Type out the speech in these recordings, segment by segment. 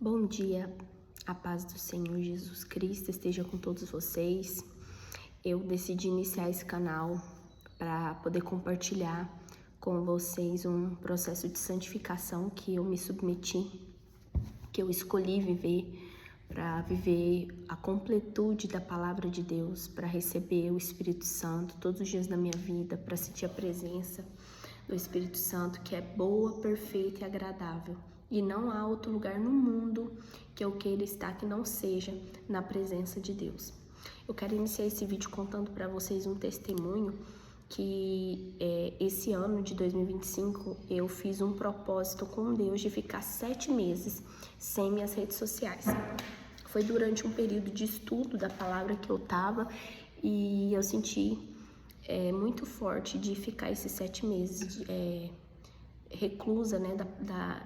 Bom dia, a paz do Senhor Jesus Cristo esteja com todos vocês. Eu decidi iniciar esse canal para poder compartilhar com vocês um processo de santificação que eu me submeti, que eu escolhi viver, para viver a completude da palavra de Deus, para receber o Espírito Santo todos os dias da minha vida, para sentir a presença do Espírito Santo, que é boa, perfeita e agradável. E não há outro lugar no mundo que eu queira estar que não seja na presença de Deus. Eu quero iniciar esse vídeo contando para vocês um testemunho que esse ano de 2025 eu fiz um propósito com Deus de ficar 7 meses sem minhas redes sociais. Foi durante um período de estudo da palavra que eu estava e eu senti muito forte de ficar esses 7 meses reclusa, né,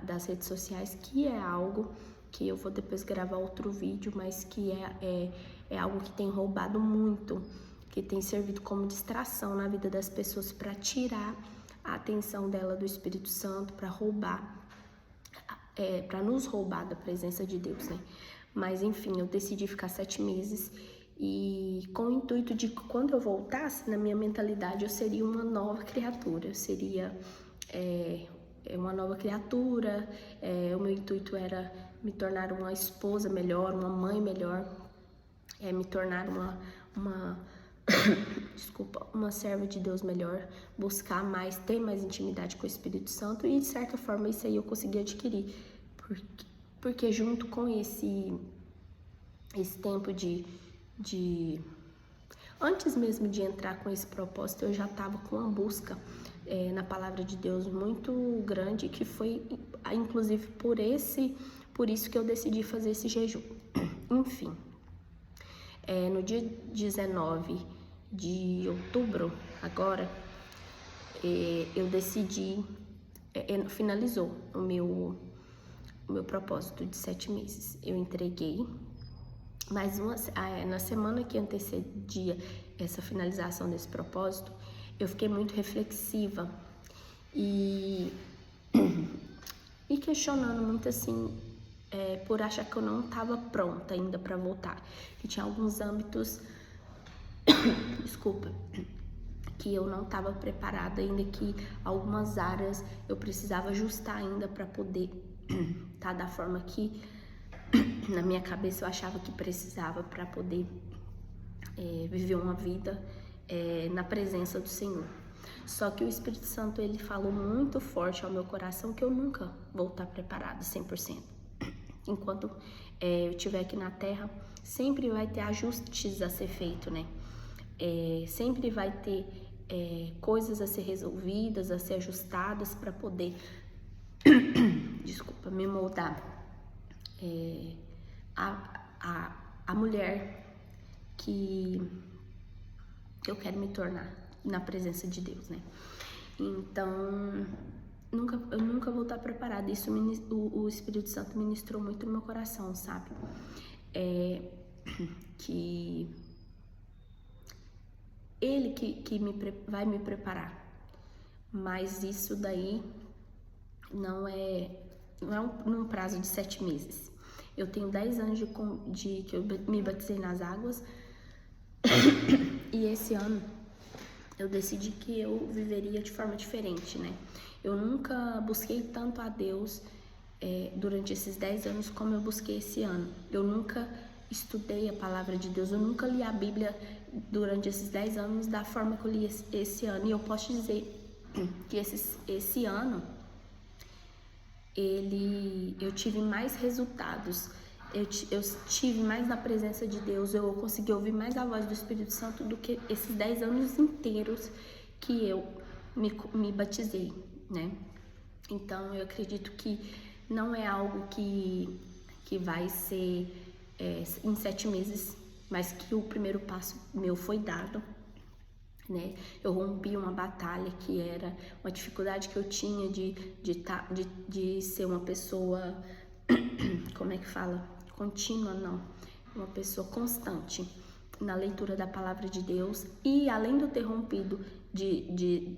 das redes sociais, que é algo que eu vou depois gravar outro vídeo, mas que é algo que tem roubado muito, que tem servido como distração na vida das pessoas para tirar a atenção dela do Espírito Santo, para roubar, para nos roubar da presença de Deus, né? Mas enfim, eu decidi ficar 7 meses e com o intuito de que quando eu voltasse, na minha mentalidade, eu seria uma nova criatura, eu seria uma nova criatura, o meu intuito era me tornar uma esposa melhor, uma mãe melhor, me tornar uma serva de Deus melhor, buscar mais, ter mais intimidade com o Espírito Santo e de certa forma isso aí eu consegui adquirir, porque junto com esse tempo antes mesmo de entrar com esse propósito, eu já estava com uma busca na palavra de Deus muito grande, que foi inclusive por isso que eu decidi fazer esse jejum. Enfim, no dia 19 de outubro, agora, eu decidi, finalizou o meu propósito de 7 meses. Eu entreguei, mas na semana que antecedia essa finalização desse propósito, eu fiquei muito reflexiva e questionando muito assim, por achar que eu não estava pronta ainda para voltar, que tinha alguns âmbitos, desculpa, que eu não estava preparada ainda, que algumas áreas eu precisava ajustar ainda para poder estar da forma que na minha cabeça eu achava que precisava para poder viver uma vida na presença do Senhor. Só que o Espírito Santo, ele falou muito forte ao meu coração que eu nunca vou estar preparada 100%. Enquanto eu estiver aqui na Terra, sempre vai ter ajustes a ser feito, né? Sempre vai ter coisas a ser resolvidas, a ser ajustadas para poder, desculpa, me moldar a mulher que eu quero me tornar na presença de Deus, né? Então, eu nunca vou estar preparada. Isso o Espírito Santo ministrou muito no meu coração, sabe? Que Ele que vai me preparar. Mas isso daí não é num prazo de 7 meses. Eu tenho 10 anos de que eu me batizei nas águas e esse ano eu decidi que eu viveria de forma diferente, né? Eu nunca busquei tanto a Deus durante esses 10 anos como eu busquei esse ano. Eu nunca estudei a palavra de Deus, eu nunca li a Bíblia durante esses 10 anos da forma que eu li esse ano. E eu posso dizer que esse ano eu tive mais resultados, eu tive mais na presença de Deus, eu consegui ouvir mais a voz do Espírito Santo do que esses 10 anos inteiros que eu me batizei, né? Então, eu acredito que não é algo que vai ser em 7 meses, mas que o primeiro passo meu foi dado, né? Eu rompi uma batalha que era uma dificuldade que eu tinha de ser uma pessoa, como é que fala? Contínua, não. Uma pessoa constante na leitura da palavra de Deus. E além de eu ter rompido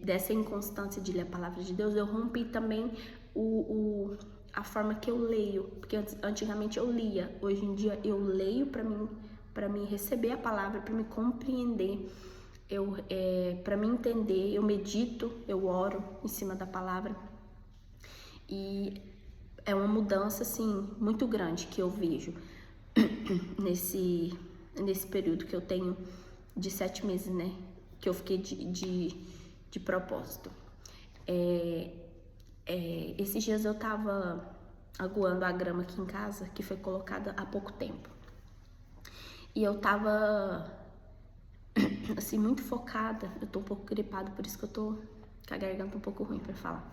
dessa inconstância de ler a palavra de Deus, eu rompi também a forma que eu leio, porque antigamente eu lia, hoje em dia eu leio para mim receber a palavra, para me compreender, para me entender, eu medito, eu oro em cima da palavra. E é uma mudança assim muito grande que eu vejo nesse período que eu tenho de 7 meses, né, que eu fiquei de propósito. Esses dias eu tava aguando a grama aqui em casa, que foi colocada há pouco tempo. E eu tava, assim, muito focada. Eu tô um pouco gripada, por isso que eu tô com a garganta um pouco ruim pra falar.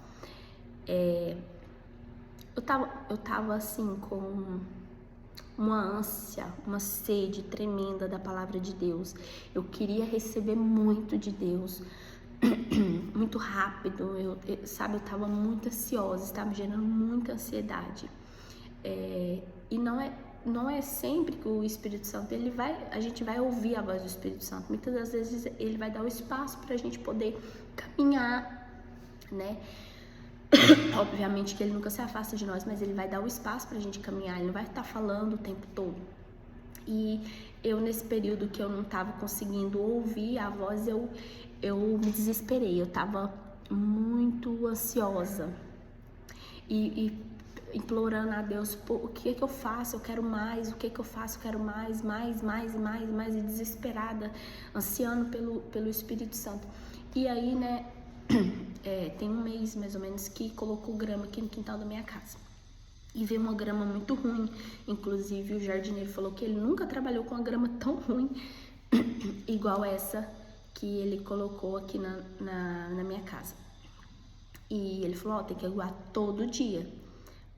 Eu tava assim, com uma ânsia, uma sede tremenda da palavra de Deus. Eu queria receber muito de Deus, muito rápido. Eu tava muito ansiosa, estava me gerando muita ansiedade. E não é sempre que o Espírito Santo, a gente vai ouvir a voz do Espírito Santo. Muitas das vezes ele vai dar o espaço pra gente poder caminhar, né? Obviamente que ele nunca se afasta de nós, mas ele vai dar o espaço pra gente caminhar, ele não vai estar falando o tempo todo. E eu, nesse período que eu não tava conseguindo ouvir a voz, eu me desesperei, eu tava muito ansiosa e implorando a Deus, o que é que eu faço? Eu quero mais, o que é que eu faço? Eu quero mais, e desesperada, ansiando pelo Espírito Santo. E aí, né, tem um mês mais ou menos que colocou grama aqui no quintal da minha casa. E veio uma grama muito ruim, inclusive o jardineiro falou que ele nunca trabalhou com uma grama tão ruim, igual essa que ele colocou aqui na minha casa. E ele falou, tem que aguar todo dia,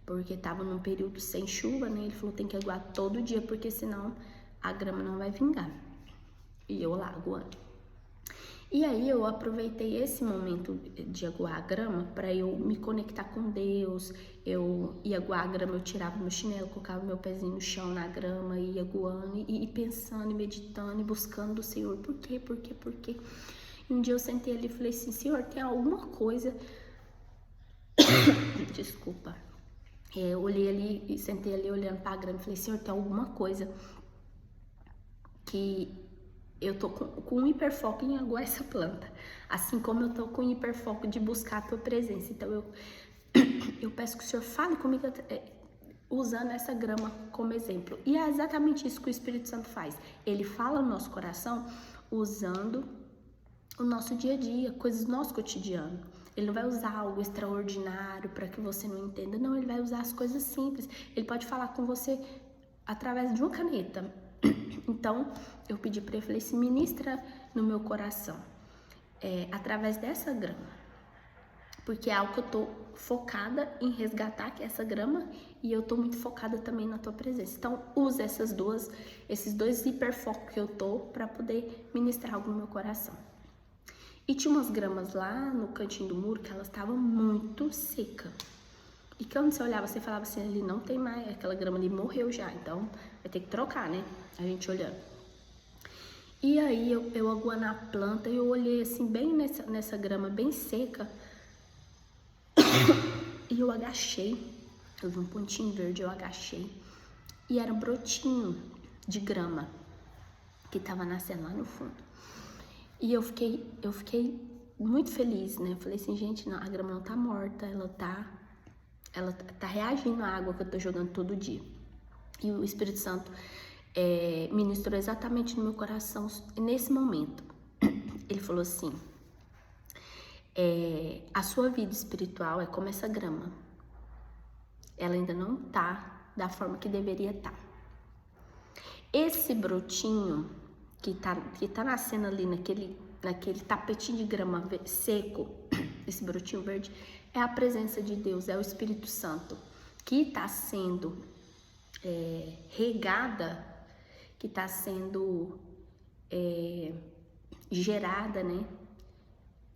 porque tava num período sem chuva, né? Ele falou, tem que aguar todo dia, porque senão a grama não vai vingar. E eu lá aguando. E aí eu aproveitei esse momento de aguar a grama para eu me conectar com Deus. Eu ia aguar a grama, eu tirava meu chinelo, colocava meu pezinho no chão na grama, ia aguando e pensando, e meditando, e buscando o Senhor. Por quê? E um dia eu sentei ali e falei assim, Senhor, tem alguma coisa... Desculpa. Eu olhei ali e sentei ali olhando para a grama e falei, Senhor, tem alguma coisa que... eu tô com um hiperfoco em aguar essa planta, assim como eu tô com um hiperfoco de buscar a tua presença. Então eu peço que o Senhor fale comigo usando essa grama como exemplo. E é exatamente isso que o Espírito Santo faz. Ele fala no nosso coração usando o nosso dia a dia, coisas do nosso cotidiano. Ele não vai usar algo extraordinário para que você não entenda. Não, ele vai usar as coisas simples. Ele pode falar com você através de uma caneta. Então, eu pedi para ele, falei, se ministra no meu coração, através dessa grama, porque é algo que eu tô focada em resgatar, que é essa grama, e eu tô muito focada também na tua presença. Então, usa esses dois hiperfocos que eu tô para poder ministrar algo no meu coração. E tinha umas gramas lá no cantinho do muro que elas estavam muito secas. E quando você olhava, você falava assim, ali não tem mais, aquela grama ali morreu já, então vai ter que trocar, né? A gente olhando. E aí eu aguando a planta e eu olhei assim, bem nessa grama bem seca. E eu agachei, eu vi um pontinho verde, eu agachei. E era um brotinho de grama que tava nascendo lá no fundo. E eu fiquei muito feliz, né? Eu falei assim, gente, não, a grama não tá morta, ela tá reagindo à água que eu tô jogando todo dia. E o Espírito Santo ministrou exatamente no meu coração nesse momento. Ele falou assim, a sua vida espiritual é como essa grama. Ela ainda não tá da forma que deveria estar. Esse brotinho que tá nascendo ali naquele tapetinho de grama seco, esse brotinho verde, é a presença de Deus, é o Espírito Santo que está sendo regada, que está sendo gerada, né?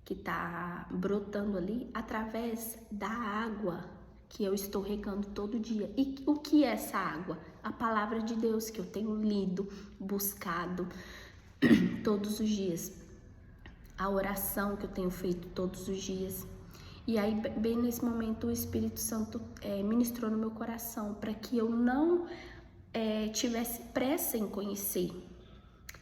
Que está brotando ali através da água que eu estou regando todo dia. E o que é essa água? A palavra de Deus que eu tenho lido, buscado todos os dias. A oração que eu tenho feito todos os dias. E aí, bem nesse momento, o Espírito Santo ministrou no meu coração para que eu não tivesse pressa em conhecer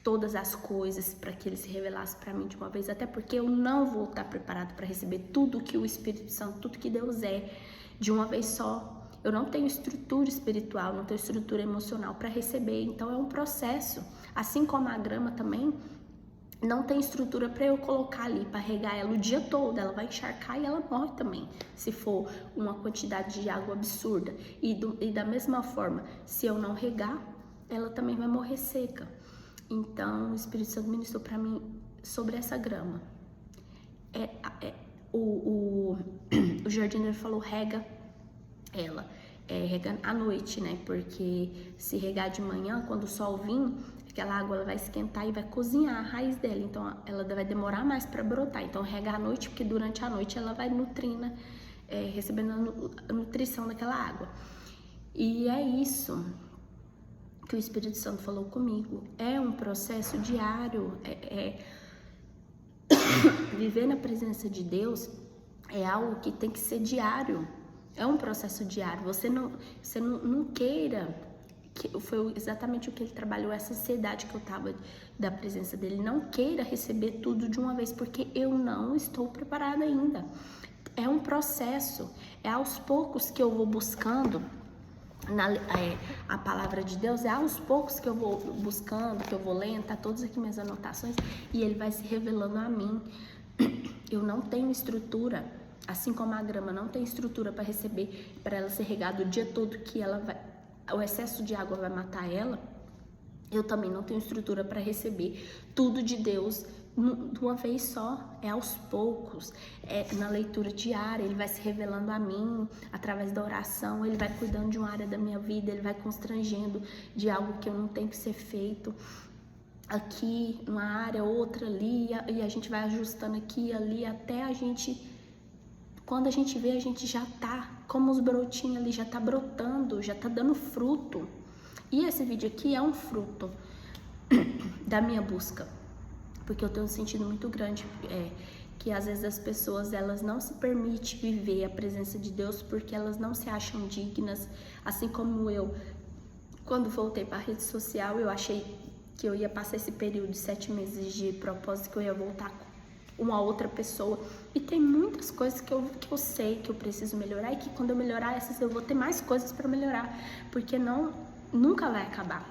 todas as coisas, para que ele se revelasse para mim de uma vez, até porque eu não vou estar preparado para receber tudo que o Espírito Santo, tudo que Deus é, de uma vez só. Eu não tenho estrutura espiritual, não tenho estrutura emocional para receber, então é um processo. Assim como a grama também não tem estrutura para eu colocar ali, para regar ela o dia todo, ela vai encharcar e ela morre também, se for uma quantidade de água absurda. E da mesma forma, se eu não regar, ela também vai morrer seca. Então, o Espírito Santo ministrou para mim sobre essa grama. O jardineiro falou, rega ela. Rega à noite, né? Porque se regar de manhã, quando o sol vir, aquela água ela vai esquentar e vai cozinhar a raiz dela. Então, ela vai demorar mais para brotar. Então, rega à noite, porque durante a noite ela vai nutrindo, recebendo a nutrição daquela água. E é isso que o Espírito Santo falou comigo. É um processo diário. Viver na presença de Deus é algo que tem que ser diário. É um processo diário. Você não queira, que foi exatamente o que ele trabalhou, essa ansiedade que eu tava da presença dele. Não queira receber tudo de uma vez, porque eu não estou preparada ainda. É um processo. É aos poucos que eu vou buscando a palavra de Deus, é aos poucos que eu vou buscando, que eu vou lendo, tá todas aqui minhas anotações, e ele vai se revelando a mim. Eu não tenho estrutura, assim como a grama não tem estrutura para receber, para ela ser regada o dia todo, que o excesso de água vai matar ela. Eu também não tenho estrutura para receber tudo de Deus de uma vez só. É aos poucos, na leitura diária. Ele vai se revelando a mim através da oração. Ele vai cuidando de uma área da minha vida, ele vai constrangendo de algo que eu não tenho que ser feito aqui, uma área, outra ali, e a gente vai ajustando aqui e ali, até a gente, quando a gente vê, a gente já tá como os brotinhos ali, já tá brotando, já tá dando fruto. E esse vídeo aqui é um fruto da minha busca, porque eu tenho um sentido muito grande, que às vezes as pessoas, elas não se permitem viver a presença de Deus porque elas não se acham dignas, assim como eu, quando voltei para a rede social, eu achei que eu ia passar esse período de 7 meses de propósito, que eu ia voltar com uma outra pessoa, e tem muitas coisas que eu sei que eu preciso melhorar, e que quando eu melhorar essas, eu vou ter mais coisas para melhorar, porque nunca vai acabar,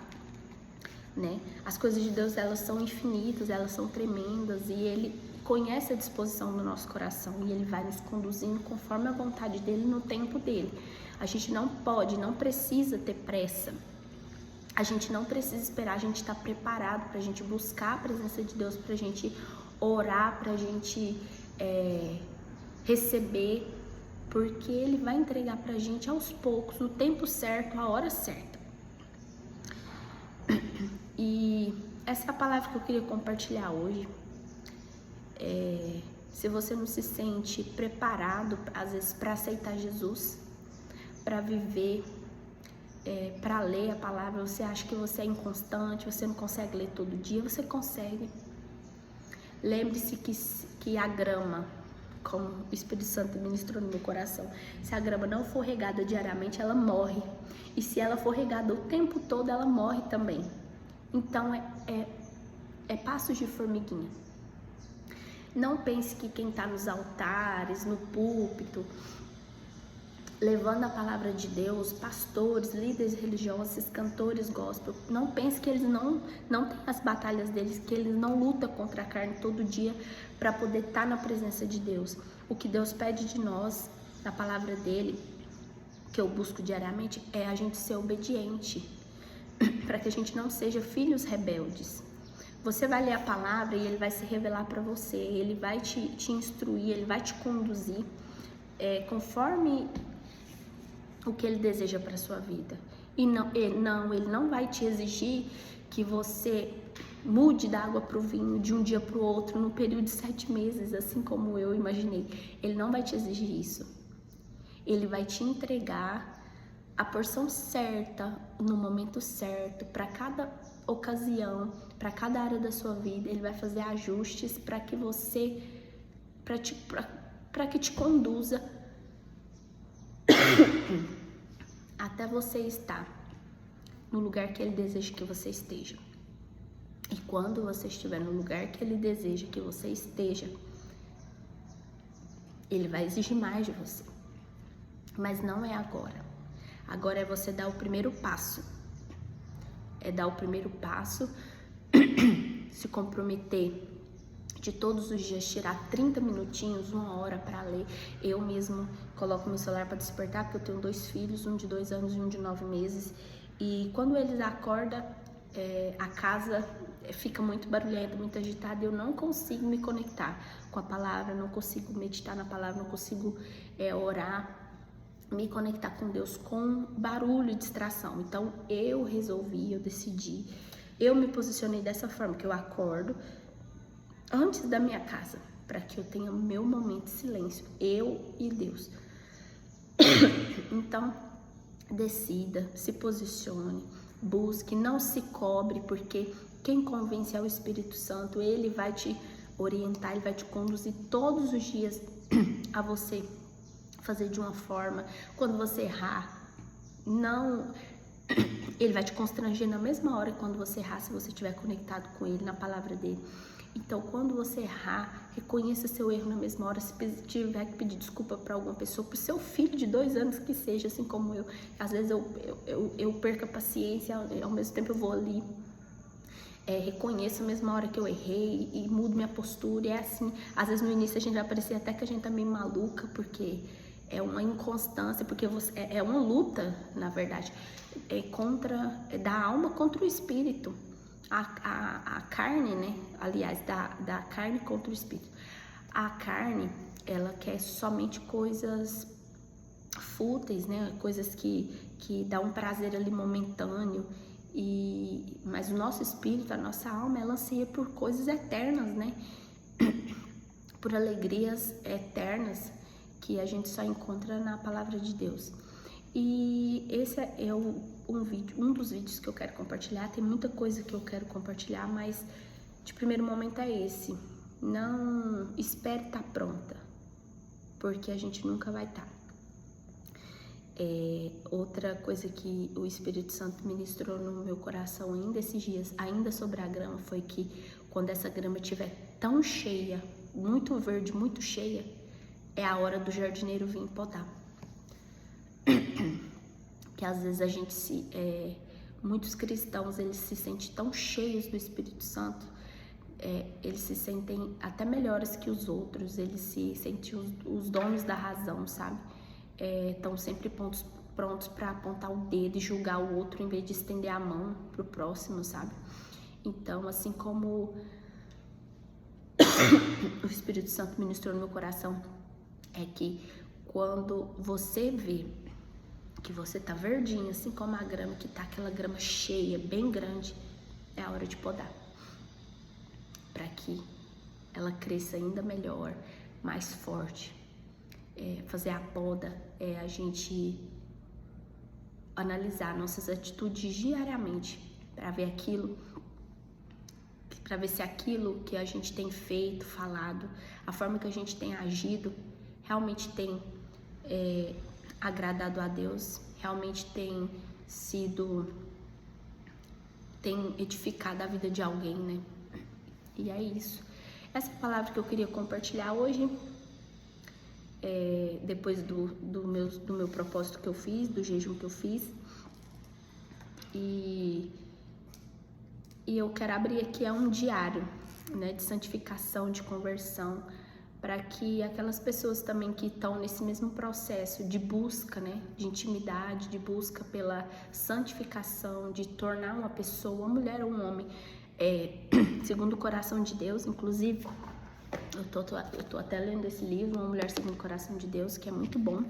né? As coisas de Deus, elas são infinitas, elas são tremendas, e Ele conhece a disposição do nosso coração, e Ele vai nos conduzindo conforme a vontade dEle, no tempo dEle. A gente não precisa ter pressa, a gente não precisa esperar, a gente está preparado para a gente buscar a presença de Deus, para a gente orar, para a gente receber, porque Ele vai entregar para a gente aos poucos, no tempo certo, a hora certa. E essa é a palavra que eu queria compartilhar hoje. Se você não se sente preparado, às vezes, para aceitar Jesus, para viver, para ler a palavra, você acha que você é inconstante, você não consegue ler todo dia, você consegue. Lembre-se que a grama, como o Espírito Santo ministrou no meu coração, se a grama não for regada diariamente, ela morre. E se ela for regada o tempo todo, ela morre também. Então, é passos de formiguinha. Não pense que quem está nos altares, no púlpito, levando a palavra de Deus, pastores, líderes religiosos, cantores gospel, não pense que eles não têm as batalhas deles, que eles não lutam contra a carne todo dia para poder estar na presença de Deus. O que Deus pede de nós, na palavra dele, que eu busco diariamente, é a gente ser obediente, para que a gente não seja filhos rebeldes. Você vai ler a palavra e ele vai se revelar para você, ele vai te instruir, ele vai te conduzir conforme o que ele deseja para sua vida. E ele não vai te exigir que você mude da água para o vinho de um dia para o outro no período de 7 meses, assim como eu imaginei. Ele não vai te exigir isso. Ele vai te entregar a porção certa, no momento certo, para cada ocasião, para cada área da sua vida. Ele vai fazer ajustes para que você, para que te conduza até você estar no lugar que Ele deseja que você esteja. E quando você estiver no lugar que Ele deseja que você esteja, Ele vai exigir mais de você. Mas não é agora. Agora é você dar o primeiro passo. É dar o primeiro passo, se comprometer de todos os dias tirar 30 minutinhos, 1 hora para ler. Eu mesmo coloco meu celular para despertar, porque eu tenho 2 filhos, um de 2 anos e um de 9 meses. E quando eles acordam, a casa fica muito barulhenta, muito agitada, eu não consigo me conectar com a palavra, não consigo meditar na palavra, não consigo orar, me conectar com Deus com barulho e distração. Então eu decidi, eu me posicionei dessa forma, que eu acordo antes da minha casa, para que eu tenha meu momento de silêncio, eu e Deus. Então, decida, se posicione, busque, não se cobre, porque quem convence é o Espírito Santo. Ele vai te orientar, ele vai te conduzir todos os dias a você fazer de uma forma. Quando você errar, não, ele vai te constranger na mesma hora que quando você errar, se você estiver conectado com ele, na palavra dele. Então, quando você errar, reconheça seu erro na mesma hora. Se tiver que pedir desculpa para alguma pessoa, para o seu filho de 2 anos que seja, assim como eu. Às vezes eu perco a paciência, ao mesmo tempo eu vou ali, reconheço a mesma hora que eu errei e mudo minha postura. E é assim, às vezes no início a gente vai parecer até que a gente tá meio maluca, porque é uma inconstância, porque é uma luta, na verdade, da alma contra o espírito. A carne, né? Aliás, da carne contra o espírito. A carne, ela quer somente coisas fúteis, né? Coisas que dão um prazer ali momentâneo. Mas o nosso espírito, a nossa alma, ela anseia por coisas eternas, né? Por alegrias eternas que a gente só encontra na palavra de Deus. E esse é um dos vídeos que eu quero compartilhar. Tem muita coisa que eu quero compartilhar, mas de primeiro momento é esse. Não espere estar pronta, porque a gente nunca vai estar. Outra coisa que o Espírito Santo ministrou no meu coração ainda esses dias, ainda sobre a grama, foi que quando essa grama estiver tão cheia, muito verde, muito cheia, é a hora do jardineiro vir podar. Que às vezes a gente muitos cristãos, eles se sentem tão cheios do Espírito Santo, eles se sentem até melhores que os outros, eles se sentem os donos da razão, sabe? Estão sempre prontos para apontar o dedo e julgar o outro em vez de estender a mão pro próximo, sabe? Então, assim como o Espírito Santo ministrou no meu coração, é que quando você vê que você tá verdinho, assim como a grama, que tá aquela grama cheia, bem grande, é a hora de podar, para que ela cresça ainda melhor, mais forte. Fazer a poda é a gente analisar nossas atitudes diariamente, para ver se aquilo que a gente tem feito, falado, a forma que a gente tem agido, realmente tem agradado a Deus, realmente tem edificado a vida de alguém, né? E é isso. Essa palavra que eu queria compartilhar hoje, depois do meu propósito que eu fiz, do jejum que eu fiz. E eu quero abrir aqui um diário, né, de santificação, de conversão, para que aquelas pessoas também que estão nesse mesmo processo de busca, né, de intimidade, de busca pela santificação, de tornar uma pessoa, uma mulher ou um homem, segundo o coração de Deus. Inclusive, eu tô até lendo esse livro, Uma Mulher Segundo o Coração de Deus, que é muito bom.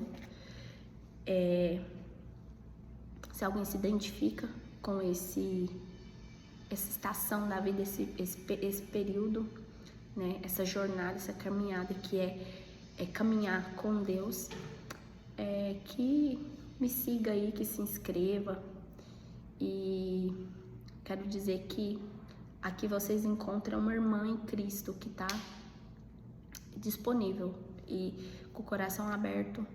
Se alguém se identifica com essa estação da vida, esse período, né, essa jornada, essa caminhada que é caminhar com Deus, que me siga aí, que se inscreva. E quero dizer que aqui vocês encontram uma irmã em Cristo que está disponível. E com o coração aberto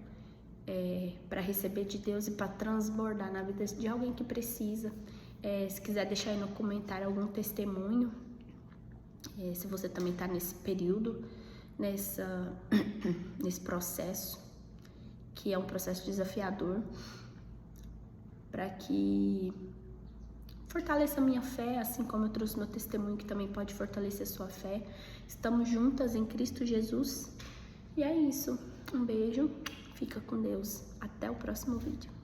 para receber de Deus e para transbordar na vida de alguém que precisa. Se quiser deixar aí no comentário algum testemunho, se você também está nesse período, nesse processo, que é um processo desafiador, para que fortaleça a minha fé, assim como eu trouxe meu testemunho, que também pode fortalecer a sua fé. Estamos juntas em Cristo Jesus. E é isso. Um beijo, fica com Deus. Até o próximo vídeo.